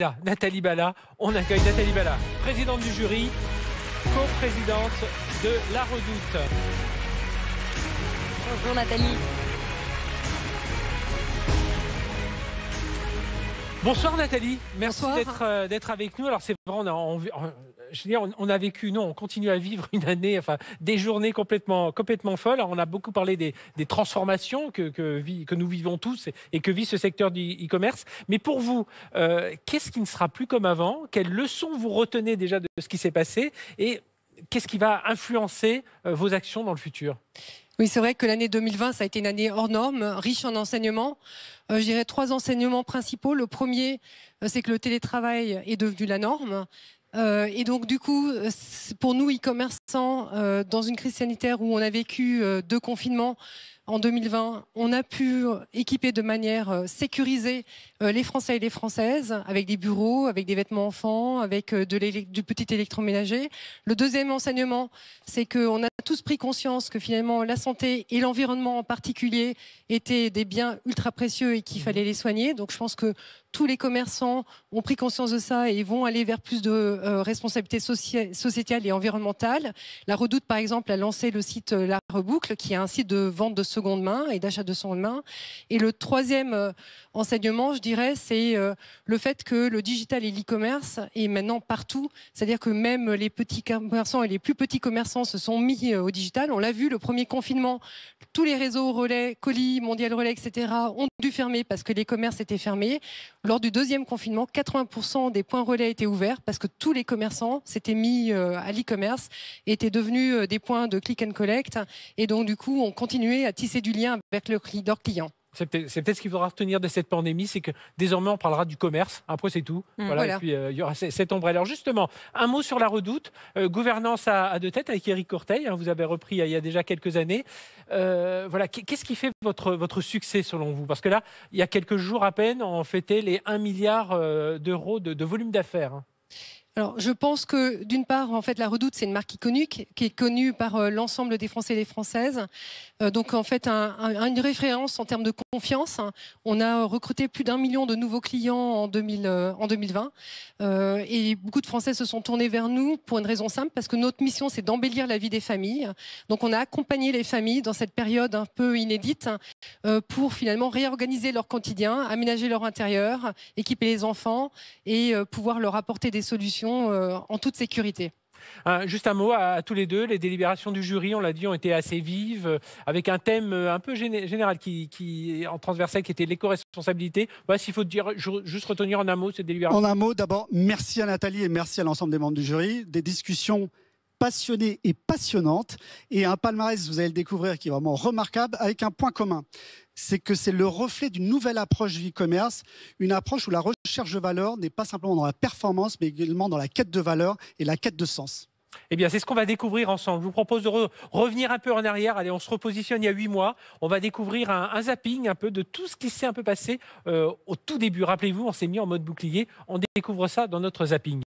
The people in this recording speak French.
là, Nathalie Bala. On accueille Nathalie Bala, présidente du jury, co-présidente de La Redoute. Bonjour Nathalie. Bonsoir Nathalie, merci d'être avec nous. Alors c'est vrai, on a vécu, non, on continue à vivre une année, enfin des journées complètement folles. Alors, on a beaucoup parlé des transformations que nous vivons tous et que vit ce secteur du e-commerce. Mais pour vous, qu'est-ce qui ne sera plus comme avant? Quelles leçons vous retenez déjà de ce qui s'est passé et qu'est-ce qui va influencer vos actions dans le futur? Oui, c'est vrai que l'année 2020, ça a été une année hors norme, riche en enseignements. Je dirais 3 enseignements principaux. Le premier, c'est que le télétravail est devenu la norme. Et donc, du coup, pour nous, e-commerçants, dans une crise sanitaire où on a vécu 2 confinements en 2020, on a pu équiper de manière sécurisée les Français et les Françaises avec des bureaux, avec des vêtements enfants, avec du petit électroménager. Le deuxième enseignement, c'est qu'on a tous pris conscience que finalement la santé et l'environnement en particulier étaient des biens ultra précieux et qu'il fallait les soigner. Donc je pense que tous les commerçants ont pris conscience de ça et vont aller vers plus de responsabilité sociétale et environnementale. La Redoute, par exemple, a lancé le site La Reboucle, qui est un site de vente de seconde main et d'achat de seconde main. Et le troisième enseignement, je dirais, c'est le fait que le digital et l'e-commerce est maintenant partout. C'est-à-dire que même les petits commerçants et les plus petits commerçants se sont mis au digital. On l'a vu, le premier confinement, tous les réseaux relais, colis, mondial relais, etc. ont dû fermer parce que les commerces étaient fermés. Lors du deuxième confinement, 80% des points relais étaient ouverts parce que tous les commerçants s'étaient mis à l'e-commerce et étaient devenus des points de click and collect. Et donc, du coup, on continuait à tisser du lien avec leurs clients. C'est peut-être ce qu'il faudra retenir de cette pandémie, c'est que désormais on parlera du commerce. Après c'est tout. Voilà. Et puis il y aura cette ombre. Alors justement, un mot sur La Redoute, gouvernance à 2 têtes avec Éric Courteil. Vous avez repris il y a déjà quelques années. Voilà. Qu'est-ce qui fait votre succès selon vous? Parce que là, il y a quelques jours à peine, on fêtait les 1 milliard d'euros de volume d'affaires. Alors, je pense que d'une part, en fait, La Redoute, c'est une marque iconique qui est connue par l'ensemble des Français et des Françaises. Donc, en fait, une référence en termes de confiance. On a recruté plus d'1 million de nouveaux clients en 2020. Et beaucoup de Français se sont tournés vers nous pour une raison simple, parce que notre mission, c'est d'embellir la vie des familles. Donc, on a accompagné les familles dans cette période un peu inédite pour finalement réorganiser leur quotidien, aménager leur intérieur, équiper les enfants et pouvoir leur apporter des solutions en toute sécurité. Juste un mot à tous les deux. Les délibérations du jury, on l'a dit, ont été assez vives, avec un thème un peu général qui en transversal, qui était l'éco-responsabilité. Voilà, s'il faut dire, juste retenir en un mot cette délibération. En un mot, d'abord, merci à Nathalie et merci à l'ensemble des membres du jury. Des discussions passionnées et passionnantes. Et un palmarès, vous allez le découvrir, qui est vraiment remarquable, avec un point commun. C'est que c'est le reflet d'une nouvelle approche du e-commerce, une approche où la recherche de valeur n'est pas simplement dans la performance, mais également dans la quête de valeur et la quête de sens. Eh bien, c'est ce qu'on va découvrir ensemble. Je vous propose de revenir un peu en arrière. Allez, on se repositionne il y a 8 mois. On va découvrir un zapping un peu de tout ce qui s'est un peu passé au tout début. Rappelez-vous, on s'est mis en mode bouclier. On découvre ça dans notre zapping.